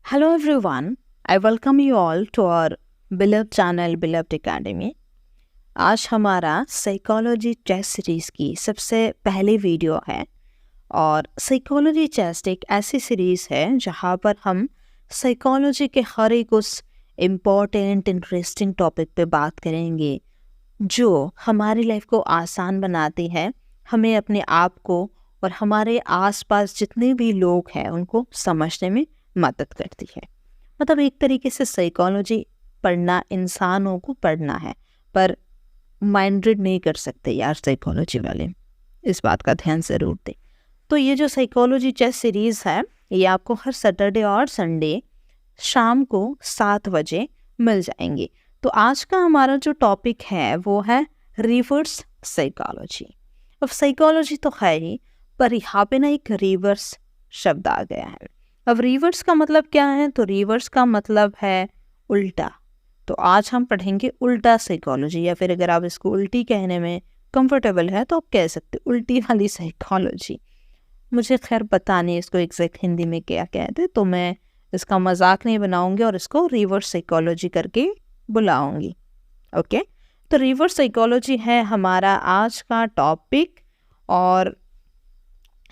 Hello everyone, I welcome you all to our beloved channel Beloved Academy। आज हमारा psychology test series की सबसे पहली वीडियो है और साइकोलॉजी टेस्ट एक ऐसी सीरीज़ है जहाँ पर हम साइकोलॉजी के हर एक उस इम्पॉर्टेंट इंटरेस्टिंग टॉपिक पे बात करेंगे जो हमारी लाइफ को आसान बनाती है, हमें अपने आप को और हमारे आसपास जितने भी लोग हैं उनको समझने में मदद करती है। मतलब एक तरीके से साइकोलॉजी पढ़ना इंसानों को पढ़ना है, पर माइंड रीड नहीं कर सकते यार साइकोलॉजी वाले, इस बात का ध्यान ज़रूर दें। तो ये जो साइकोलॉजी टेस्ट सीरीज़ है ये आपको हर सैटरडे और संडे शाम को 7 बजे मिल जाएंगे। तो आज का हमारा जो टॉपिक है वो है रिवर्स साइकोलॉजी। अब साइकोलॉजी तो है ही, पर यहाँ पे ना एक रिवर्स शब्द आ गया है। अब रिवर्स का मतलब क्या है? तो रिवर्स का मतलब है उल्टा। तो आज हम पढ़ेंगे उल्टा साइकोलॉजी, या फिर अगर आप इसको उल्टी कहने में कंफर्टेबल है तो आप कह सकते उल्टी वाली साइकोलॉजी। मुझे खैर पता नहीं इसको एग्जैक्ट हिंदी में क्या कहते, तो मैं इसका मजाक नहीं बनाऊंगी और इसको रिवर्स साइकोलॉजी करके बुलाऊंगी। ओके, तो रिवर्स साइकोलॉजी है हमारा आज का टॉपिक। और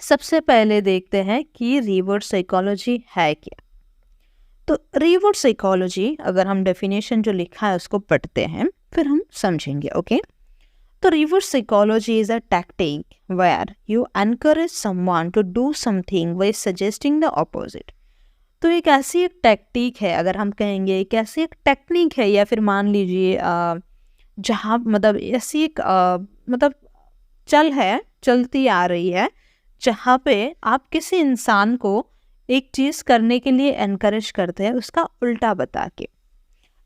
सबसे पहले देखते हैं कि रिवर्स साइकोलॉजी है क्या। तो रिवर्स साइकोलॉजी अगर हम डेफिनेशन जो लिखा है उसको पढ़ते हैं फिर हम समझेंगे। ओके, तो reverse psychology is a tactic where you encourage someone to do something by suggesting the opposite. तो एक ऐसी एक टैक्टिक है, अगर हम कहेंगे एक ऐसी एक टेक्निक है, या फिर मान लीजिए जहाँ मतलब ऐसी एक मतलब चलती आ रही है जहाँ पे आप किसी इंसान को एक चीज़ करने के लिए एनकरेज करते हैं उसका उल्टा बता के।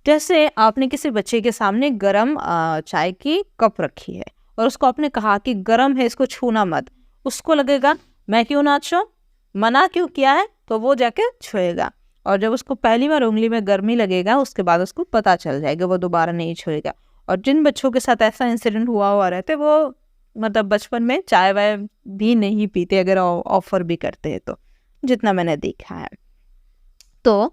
जैसे आपने किसी बच्चे के सामने गरम चाय की कप रखी है और उसको आपने कहा कि गरम है, इसको छूना मत। उसको लगेगा मैं क्यों ना छूऊं, मना क्यों किया है, तो वो जाके छुएगा। और जब उसको पहली बार उंगली में गर्मी लगेगा उसके बाद उसको पता चल जाएगा, वो दोबारा नहीं छुएगा। और जिन बच्चों के साथ ऐसा इंसिडेंट हुआ रहते वो मतलब बचपन में चाय वाय भी नहीं पीते, अगर ऑफर भी करते हैं तो, जितना मैंने देखा है। तो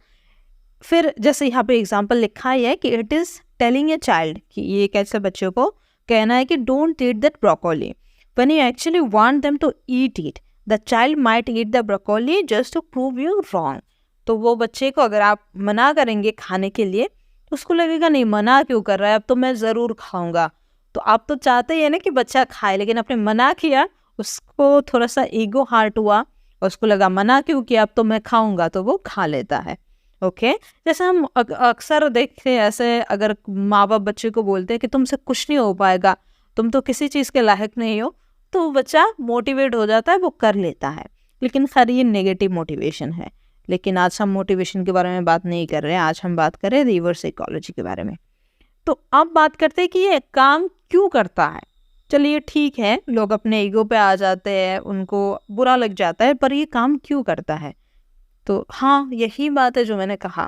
फिर जैसे यहाँ पे एग्जांपल लिखा है कि it is telling a child, कि ये एक ऐसे बच्चों को कहना है कि don't eat that broccoli when you actually want them to eat it. The child might eat the broccoli just to prove you wrong. तो वो बच्चे को अगर आप मना करेंगे खाने के लिए तो उसको लगेगा नहीं, मना क्यों कर रहा है, अब तो मैं ज़रूर खाऊंगा। तो आप तो चाहते ही है ना कि बच्चा खाए, लेकिन आपने मना किया, उसको थोड़ा सा ईगो हार्ट हुआ और उसको लगा मना क्यों किया, अब तो मैं खाऊंगा, तो वो खा लेता है। ओके, जैसे हम अक्सर देखते हैं ऐसे, अगर माँ बाप बच्चे को बोलते हैं कि तुमसे कुछ नहीं हो पाएगा, तुम तो किसी चीज़ के लायक नहीं हो, तो बच्चा मोटिवेट हो जाता है, वो कर लेता है। लेकिन खैर ये नेगेटिव मोटिवेशन है। लेकिन आज हम मोटिवेशन के बारे में बात नहीं कर रहे हैं, आज हम बात कर रहे हैं रिवर्स साइकोलॉजी के बारे में। तो अब बात करते हैं कि ये काम क्यों करता है। चलिए ठीक है, लोग अपने ईगो पे आ जाते हैं, उनको बुरा लग जाता है, पर ये काम क्यों करता है? तो हाँ, यही बात है जो मैंने कहा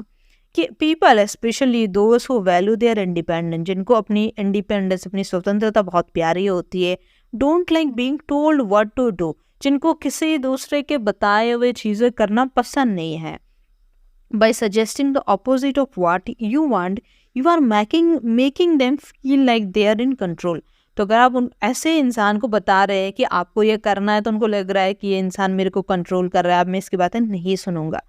कि people specially those who value their independence, जिनको अपनी इंडिपेंडेंस, अपनी स्वतंत्रता बहुत प्यारी होती है, don't like being told what to do, जिनको किसी दूसरे के बताए हुए चीज़ें करना पसंद नहीं है। By suggesting the opposite of what you want you are making them feel like they are in control. तो अगर आप ऐसे इंसान को बता रहे हैं कि आपको ये करना है तो उनको लग रहा है कि ये इंसान मेरे को कंट्रोल कर रहा है, अब मैं इसकी बातें नहीं सुनूंगा।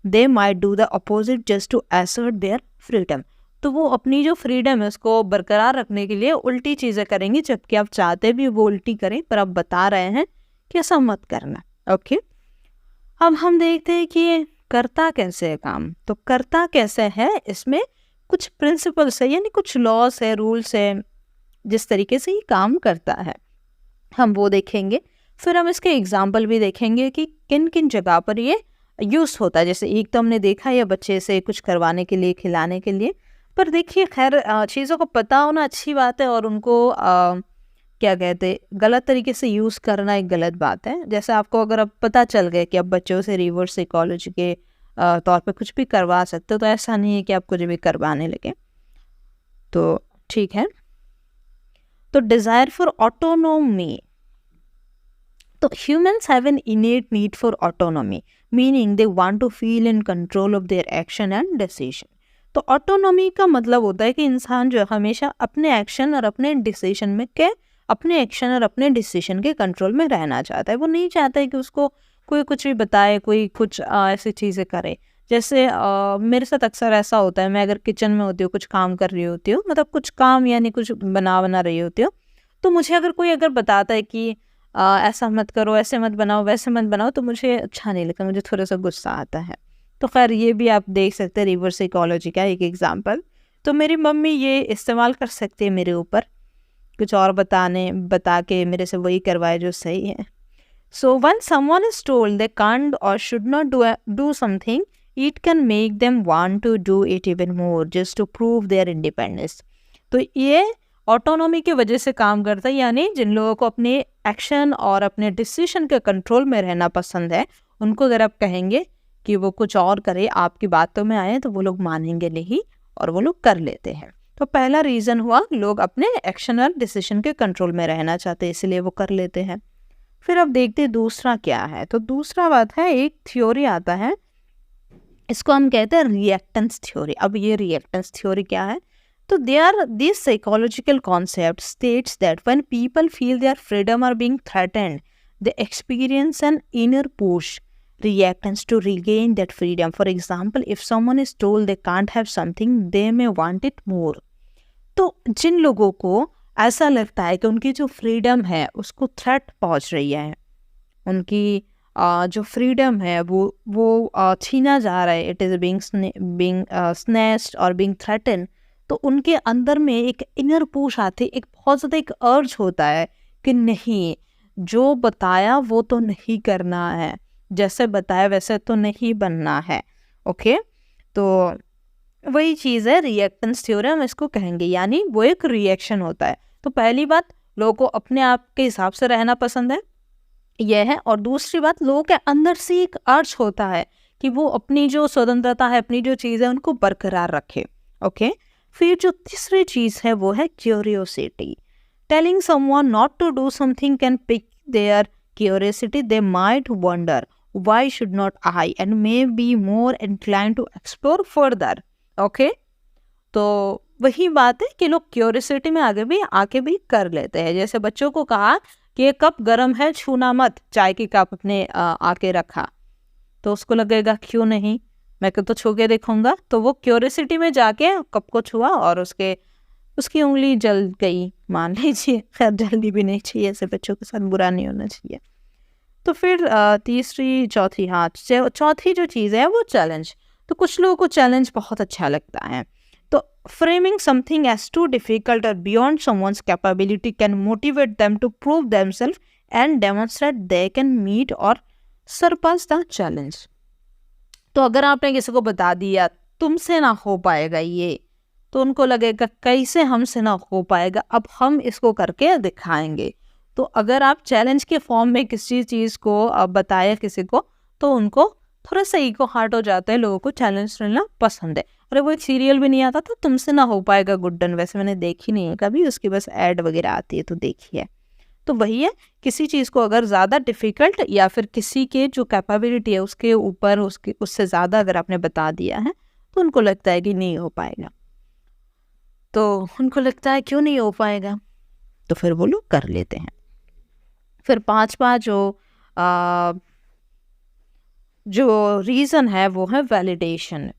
They might do the opposite just to assert their freedom. तो वो अपनी जो फ्रीडम है उसको बरकरार रखने के लिए उल्टी चीज़ें करेंगी, जबकि आप चाहते भी वो उल्टी करें, पर आप बता रहे हैं कि ऐसा मत करना। ओके, अब हम देखते हैं कि ये करता कैसे है काम। तो करता कैसे है, इसमें कुछ प्रिंसिपल्स है, यानी कुछ लॉस है, रूल्स है, जिस तरीके से ये काम करता है हम वो देखेंगे। फिर हम इसके एग्जाम्पल भी देखेंगे कि किन किन जगह पर ये यूज़ होता है। जैसे एक तो हमने देखा है बच्चे से कुछ करवाने के लिए, खिलाने के लिए, पर देखिए खैर चीज़ों को पता होना अच्छी बात है, और उनको क्या कहते गलत तरीके से यूज़ करना एक गलत बात है। जैसे आपको अगर अब पता चल गया कि आप बच्चों से रिवर्स साइकोलॉजी के तौर पे कुछ भी करवा सकते हो, तो ऐसा नहीं है कि आप कुछ भी करवाने लगे। तो ठीक है, तो डिज़ायर फॉर ऑटोनॉमी, तो humans have an innate need for autonomy, meaning they want to feel in control of their action and decision. तो ऑटोनॉमी का मतलब होता है कि इंसान जो है हमेशा अपने एक्शन और अपने डिसीजन में के अपने एक्शन और अपने डिसीजन के कंट्रोल में रहना चाहता है। वो नहीं चाहता है कि उसको कोई कुछ भी बताए, कोई कुछ ऐसी चीज़ें करे। जैसे मेरे साथ अक्सर ऐसा होता है, मैं अगर किचन में होती हूँ, कुछ काम कर रही होती हूँ, मतलब कुछ काम यानी कुछ बना रही होती हूँ, तो मुझे अगर कोई अगर बताता है कि ऐसा मत करो, ऐसे मत बनाओ, वैसे मत बनाओ, तो मुझे अच्छा नहीं लगता, मुझे थोड़ा सा गुस्सा आता है। तो खैर ये भी आप देख सकते हैं रिवर्स साइकोलॉजी का एक एग्जाम्पल। तो मेरी मम्मी ये इस्तेमाल कर सकती है मेरे ऊपर, कुछ और बता के मेरे से वही करवाए जो सही है। So when someone is told they can't or should not do something, it can make them want to do it even more just to prove their independence. तो ये ऑटोनॉमी की वजह से काम करता है, यानी जिन लोगों को अपने एक्शन और अपने डिसीजन के कंट्रोल में रहना पसंद है, उनको अगर आप कहेंगे कि वो कुछ और करे, आपकी बातों में आए, तो वो लोग मानेंगे नहीं और वो लोग कर लेते हैं। तो पहला रीज़न हुआ, लोग अपने एक्शन और डिसीजन के कंट्रोल में रहना चाहते हैं, इसलिए वो कर लेते हैं। फिर अब देखते हैं दूसरा क्या है। तो दूसरा बात है, एक थ्योरी आता है, इसको हम कहते हैं रिएक्टेंस थ्योरी। अब ये रिएक्टेंस थ्योरी क्या है? तो this psychological concept states that when people feel their freedom are being threatened, they experience an inner push reactance to regain that freedom. For example, if someone is told they can't have something, they may want it more. तो जिन लोगों को ऐसा लगता है कि उनकी जो freedom है उसको थ्रेट पहुंच रही है, उनकी जो फ्रीडम है वो छीना जा रहा है, इट इज़ बीइंग स्नैच्ड और बीइंग थ्रेटन, तो उनके अंदर में एक इनर पुश आती है, एक बहुत ज़्यादा एक अर्ज होता है कि नहीं, जो बताया वो तो नहीं करना है, जैसे बताया वैसे तो नहीं बनना है। ओके, तो वही चीज़ है रिएक्टेंस थ्योरी, हम इसको कहेंगे, यानी वो एक रिएक्शन होता है। तो पहली बात, लोगों को अपने आप के हिसाब से रहना पसंद है, यह है। और दूसरी बात, लोगों के अंदर से एक अर्ज होता है कि वो अपनी जो स्वतंत्रता है, अपनी जो चीज़ है, उनको बरकरार रखे। ओके, फिर जो तीसरी चीज़ है वो है curiosity. Telling someone not to do something can pick their curiosity. They might wonder why should not I, and may be more inclined to explore further. Okay, तो वही बात है कि लोग क्यूरियोसिटी में आके भी कर लेते हैं। जैसे बच्चों को कहा कि ये कप गर्म है, छूना मत, चाय की कप अपने आके रखा, तो उसको लगेगा क्यों नहीं, मैं तो छू के देखूंगा। तो वो क्यूरियोसिटी में जाके कप को छुआ और उसकी उंगली जल गई, मान लीजिए। खैर जल्दी भी नहीं चाहिए, ऐसे बच्चों के साथ बुरा नहीं होना चाहिए। तो फिर चौथी जो चीज़ है वो चैलेंज। तो कुछ लोगों को चैलेंज बहुत अच्छा लगता है। तो framing something as too difficult or beyond someone's capability can motivate them to prove themselves and demonstrate they can meet or surpass the challenge. तो अगर आपने किसी को बता दिया तुमसे ना हो पाएगा ये, तो उनको लगेगा कैसे हमसे ना हो पाएगा, अब हम इसको करके दिखाएंगे। तो अगर आप चैलेंज के फॉर्म में किसी चीज़ को बताया किसी को, तो उनको थोड़ा सा ईगो हार्ट हो जाता है, लोगों को चैलेंज लेना पसंद है। अरे वो एक सीरियल भी नहीं आता था, तुमसे ना हो पाएगा गुड्डन, वैसे मैंने देखी नहीं है कभी, उसकी बस ऐड वगैरह आती है तो देखी है। तो वही है, किसी चीज़ को अगर ज़्यादा डिफ़िकल्ट या फिर किसी के जो कैपेबिलिटी है उसके ऊपर उससे ज़्यादा अगर आपने बता दिया है, तो उनको लगता है कि नहीं हो पाएगा। तो उनको लगता है क्यों नहीं हो पाएगा, तो फिर वो लोग कर लेते हैं। फिर पांचवा जो रीज़न है वो है वैलिडेशन।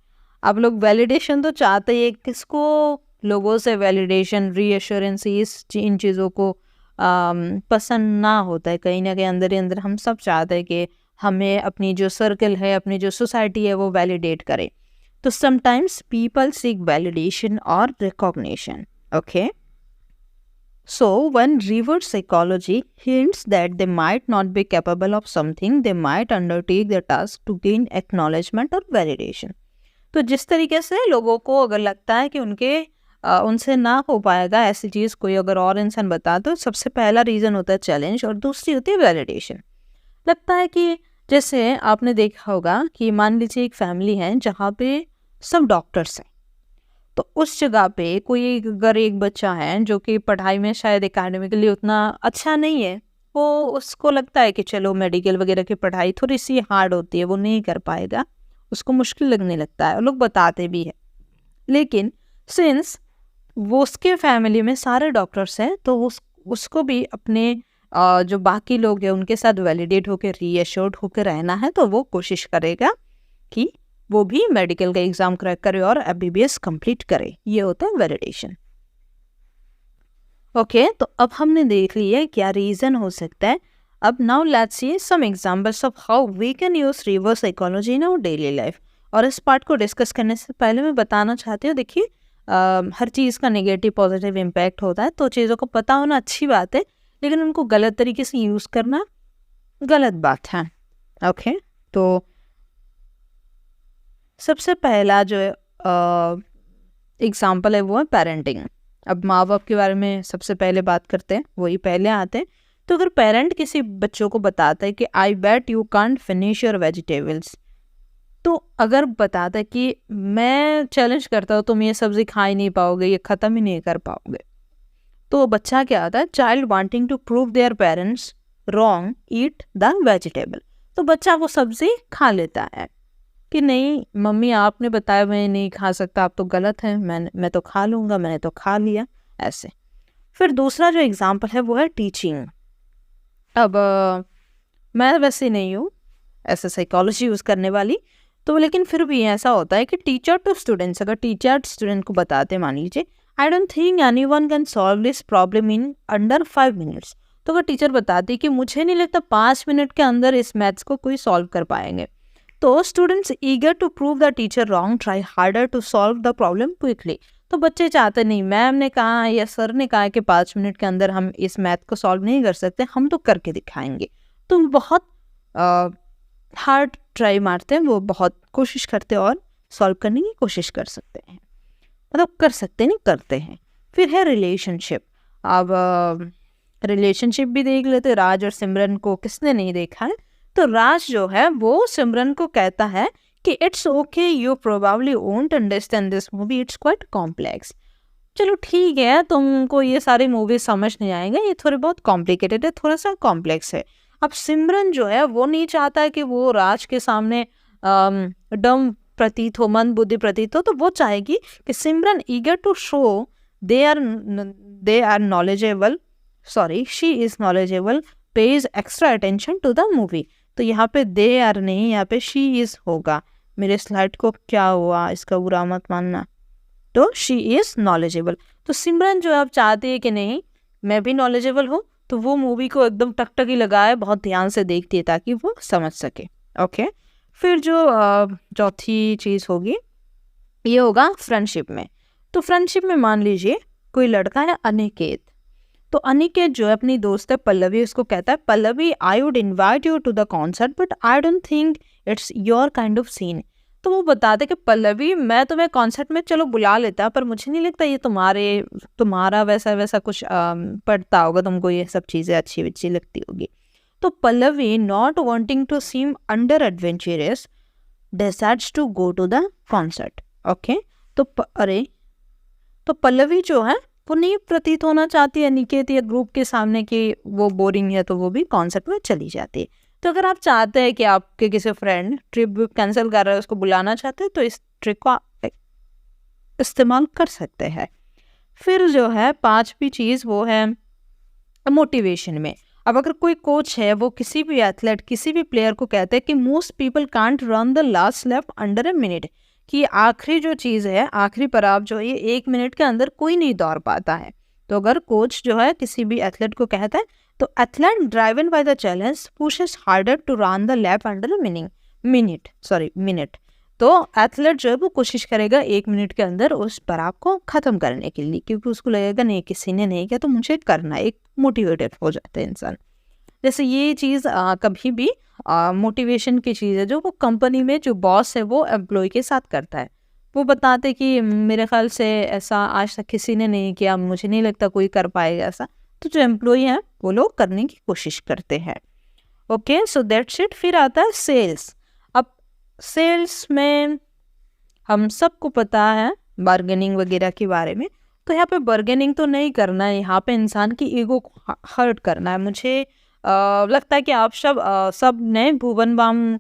अब लोग वैलिडेशन तो चाहते हैं, किसको, लोगों से वैलिडेशन, रीअश्योरेंस, इन चीज़ों को पसंद ना होता है। कहीं ना कहीं अंदर ही अंदर हम सब चाहते हैं कि हमें अपनी जो सर्कल है, अपनी जो सोसाइटी है वो वैलिडेट करे। तो समटाइम्स पीपल सीक वैलिडेशन और recognition. Okay, so when reverse psychology hints that they might not be capable of something, they might undertake the task to gain acknowledgement or validation. तो जिस तरीके से लोगों को अगर लगता है कि उनसे ना हो पाएगा ऐसी चीज़, कोई अगर और इंसान बता, तो सबसे पहला रीज़न होता है चैलेंज और दूसरी होती है वैलिडेशन। लगता है कि जैसे आपने देखा होगा कि मान लीजिए एक फैमिली है जहाँ पे सब डॉक्टर्स हैं, तो उस जगह पे कोई अगर एक बच्चा है जो कि पढ़ाई में शायद एकेडमिकली उतना अच्छा नहीं है, वो उसको लगता है कि चलो मेडिकल वगैरह की पढ़ाई थोड़ी सी हार्ड होती है, वो नहीं कर पाएगा, उसको मुश्किल लगने लगता है, और लोग बताते भी है। लेकिन सिंस वो उसके फैमिली में सारे डॉक्टर्स हैं, तो उसको भी अपने जो बाकी लोग हैं उनके साथ वैलिडेट होकर रीएश्योर्ड होकर रहना है, तो वो कोशिश करेगा कि वो भी मेडिकल का एग्ज़ाम क्रैक करे और एमबीबीएस कंप्लीट करे। ये होता है वैलिडेशन। ओके, तो अब हमने देख लिया क्या रीज़न हो सकता है। अब now let's see some examples of how we can use reverse psychology in our daily life. और इस पार्ट को डिस्कस करने से पहले मैं बताना चाहती हूँ, देखिए हर चीज़ का नेगेटिव पॉजिटिव इम्पैक्ट होता है, तो चीज़ों को पता होना अच्छी बात है, लेकिन उनको गलत तरीके से यूज़ करना गलत बात है। ओके, तो सबसे पहला जो एग्जाम्पल है वो है पेरेंटिंग। अब माँ बाप के बारे में सबसे पहले बात करते हैं, वही पहले आते हैं। तो अगर पेरेंट किसी बच्चों को बताता है कि I bet you can't finish your vegetables, तो अगर बताता है कि मैं चैलेंज करता हूँ तुम ये सब्जी खा ही नहीं पाओगे, ये ख़त्म ही नहीं कर पाओगे, तो बच्चा क्या आता है, child wanting to prove their parents wrong eat the vegetable. तो बच्चा वो सब्जी खा लेता है कि नहीं मम्मी आपने बताया मैं नहीं खा सकता, आप तो गलत हैं, मैं तो खा लूँगा, मैंने तो खा लिया, ऐसे। फिर दूसरा जो एग्जाम्पल है वो है टीचिंग। अब मैं वैसे नहीं हूँ ऐसे साइकोलॉजी यूज़ करने वाली, तो लेकिन फिर भी ऐसा होता है कि टीचर टू स्टूडेंट्स, अगर टीचर स्टूडेंट को बताते मान लीजिए आई don't think any one can solve this problem in under 5 minutes, तो अगर टीचर बताती कि मुझे नहीं लगता 5 मिनट के अंदर इस मैथ्स को कोई सॉल्व कर पाएंगे, तो students eager to prove the teacher wrong try harder to solve the problem quickly. तो बच्चे चाहते नहीं, मैम ने कहा या सर ने कहा कि 5 मिनट के अंदर हम इस मैथ को सॉल्व नहीं कर सकते, हम तो करके दिखाएंगे। तो बहुत हार्ड ट्राई मारते हैं, वो बहुत कोशिश करते हैं और सॉल्व करने की कोशिश कर सकते हैं, मतलब कर सकते नहीं करते हैं। फिर है रिलेशनशिप। अब रिलेशनशिप भी देख लेते, राज और सिमरन को किसने नहीं देखा है। तो राज जो है वो सिमरन को कहता है कि it's okay, you probably won't understand this movie, it's quite complex. चलो ठीक है, तुमको ये सारी मूवी समझ नहीं आएंगे, ये थोड़े बहुत कॉम्प्लिकेटेड है, थोड़ा सा कॉम्प्लेक्स है। अब सिमरन जो है वो नहीं चाहता कि वो राज के सामने डम प्रतीत हो, मंद बुद्धि प्रतीत हो, तो वो चाहेगी कि Simran eager to show they are knowledgeable, sorry she is knowledgeable, pays extra attention to the movie. तो यहाँ पे दे आर नहीं, यहाँ पे शी इज होगा। मेरे स्लाइड को क्या हुआ, इसका बुरा मत मानना। तो शी इज नॉलेजेबल। तो सिमरन जो अब चाहती है कि नहीं मैं भी नॉलेजेबल हूँ, तो वो मूवी को एकदम टकटकी लगाए बहुत ध्यान से देखती है ताकि वो समझ सके। ओके, फिर जो चौथी चीज़ होगी ये होगा फ्रेंडशिप में। तो फ्रेंडशिप में मान लीजिए कोई लड़का है अनिकेत, तो अनिकेत जो है अपनी दोस्त है पल्लवी, उसको कहता है Pallavi I would invite you to the concert but I don't think it's your kind of scene. तो वो बताते कि पल्लवी मैं तुम्हें कॉन्सर्ट में चलो बुला लेता, पर मुझे नहीं लगता ये तुम्हारा वैसा कुछ पड़ता होगा, तुमको ये सब चीज़ें अच्छी लगती होगी। तो Pallavi not wanting to seem under adventurous decides to go to the concert. Okay, तो तो पल्लवी जो है वो नहीं प्रतीत होना चाहती है निकेत या ग्रुप के सामने कि वो बोरिंग है, तो वो भी कॉन्सर्ट में चली जाती है। तो अगर आप चाहते हैं कि आपके किसी फ्रेंड ट्रिप कैंसिल कर रहा है, उसको बुलाना चाहते हैं, तो इस ट्रिक को आप इस्तेमाल कर सकते हैं। फिर जो है पांचवी चीज़ वो है मोटिवेशन में। अब अगर कोई कोच है वो किसी भी एथलेट किसी भी प्लेयर को कहते हैं कि most people can't run the last lap under a minute, कि आखिरी जो चीज़ है, आखिरी पड़ाव जो है ये 1 मिनट के अंदर कोई नहीं दौड़ पाता है। तो अगर कोच जो है किसी भी एथलेट को कहता है, तो athlete driven by the challenge pushes harder to run the lap under minute. तो एथलेट जो है वो कोशिश करेगा 1 मिनट के अंदर उस पड़ाव को ख़त्म करने के लिए, क्योंकि उसको लगेगा नहीं किसी ने नहीं किया तो मुझे करना, एक मोटिवेटेड हो जाता है इंसान। जैसे ये चीज़ कभी भी मोटिवेशन की चीज़ है जो वो कंपनी में जो बॉस है वो एम्प्लॉय के साथ करता है। वो बताते कि मेरे ख्याल से ऐसा आज तक किसी ने नहीं किया, मुझे नहीं लगता कोई कर पाएगा ऐसा। तो जो एम्प्लॉय हैं वो लोग करने की कोशिश करते हैं। Okay, so that's it. फिर आता है सेल्स। अब सेल्स में हम सबको पता है बार्गेनिंग वगैरह के बारे में, तो यहाँ पे बार्गेनिंग तो नहीं करना है, यहाँ पे इंसान की ईगो को हर्ट करना है। मुझे लगता है कि आप सब ने भुवन बाम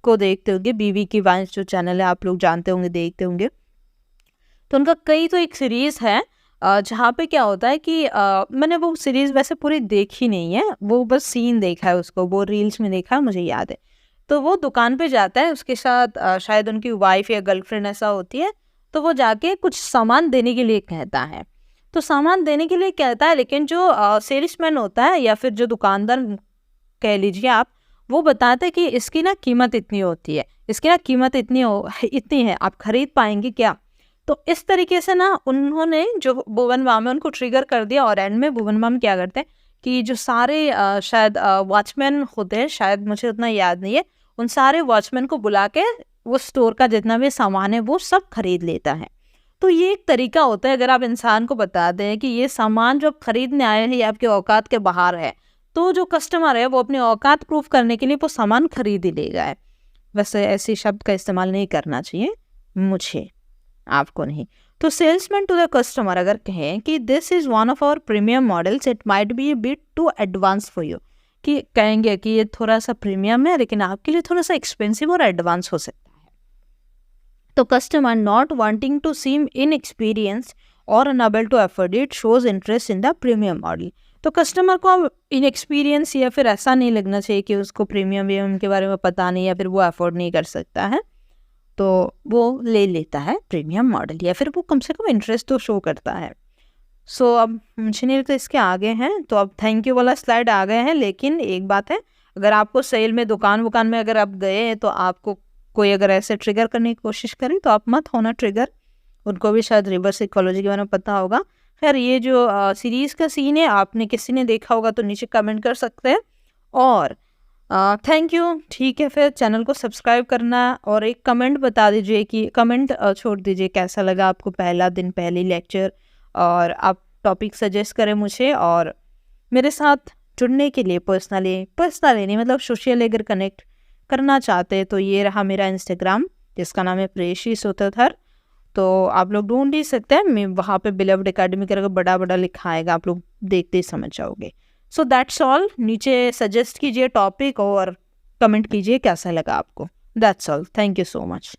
को देखते होंगे, बीवी की वाइन्स जो चैनल है आप लोग जानते होंगे, देखते होंगे। तो उनका कई तो एक सीरीज़ है जहाँ पे क्या होता है कि मैंने वो सीरीज़ वैसे पूरी देखी नहीं है, वो बस सीन देखा है उसको, वो रील्स में देखा है, मुझे याद है। तो वो दुकान पे जाता है, उसके साथ शायद उनकी वाइफ़ या गर्लफ्रेंड ऐसा होती है, तो वो जाके कुछ सामान देने के लिए कहता है। तो सामान देने के लिए कहता है, लेकिन जो सेल्समैन होता है या फिर जो दुकानदार कह लीजिए आप, वो बताता है कि इसकी ना कीमत इतनी होती है, इसकी ना कीमत इतनी है, आप खरीद पाएँगे क्या? तो इस तरीके से ना उन्होंने जो भुवन बाम है उनको ट्रिगर कर दिया, और एंड में भुवन बाम क्या करते हैं कि जो सारे शायद वॉचमैन होते हैं, शायद मुझे उतना याद नहीं है, उन सारे वॉचमैन को बुला के वो स्टोर का जितना भी सामान है वो सब खरीद लेता है। तो ये एक तरीका होता है, अगर आप इंसान को बता दें कि ये सामान जो आप खरीदने आए हैं ये आपके औकात के बाहर है, तो जो कस्टमर है वो अपनी औकात प्रूफ करने के लिए वो सामान खरीद ही लेगा है। वैसे ऐसे शब्द का इस्तेमाल नहीं करना चाहिए, मुझे, आपको नहीं। तो सेल्समैन टू द कस्टमर अगर कहें कि this is one of our premium models, it might be a bit too advance for you, कि कहेंगे कि ये थोड़ा सा प्रीमियम है लेकिन आपके लिए थोड़ा सा एक्सपेंसिव और एडवांस हो सकता है। तो customer not wanting to seem inexperience or unable to afford it shows interest in the premium model. तो कस्टमर को अब इनएक्सपीरियंस या फिर ऐसा नहीं लगना चाहिए कि उसको प्रीमियम के बारे में पता नहीं या फिर वो अफोर्ड नहीं कर सकता है, तो वो ले लेता है प्रीमियम मॉडल, या फिर वो कम से कम इंटरेस्ट तो शो करता है। सो अब मुझे नहीं लगता इसके आगे हैं, तो अब थैंक यू वाला स्लाइड आ गए हैं। लेकिन एक बात है, अगर आपको सेल में दुकान वुकान में अगर आप गए हैं तो आपको कोई अगर ऐसे ट्रिगर करने की कोशिश करे तो आप मत होना ट्रिगर, उनको भी शायद रिवर्स साइकोलॉजी के बारे में पता होगा। खैर ये जो सीरीज़ का सीन है आपने किसी ने देखा होगा तो नीचे कमेंट कर सकते हैं। और थैंक यू, ठीक है, फिर चैनल को सब्सक्राइब करना और एक कमेंट बता दीजिए कि कमेंट छोड़ दीजिए कैसा लगा आपको पहला दिन, पहली लेक्चर, और आप टॉपिक सजेस्ट करें मुझे। और मेरे साथ जुड़ने के लिए पर्सनली नहीं मतलब सोशल अगर कनेक्ट करना चाहते हैं तो ये रहा मेरा इंस्टाग्राम जिसका नाम है प्रेयशी सोताथर, तो आप लोग ढूंढ ही सकते हैं, मैं वहाँ पे बिलव्ड एकेडमी करके बड़ा बड़ा लिखा आएगा, आप लोग देखते ही समझ जाओगे। सो दैट्स ऑल, नीचे सजेस्ट कीजिए टॉपिक और कमेंट कीजिए कैसा लगा आपको। That's all, thank you so much.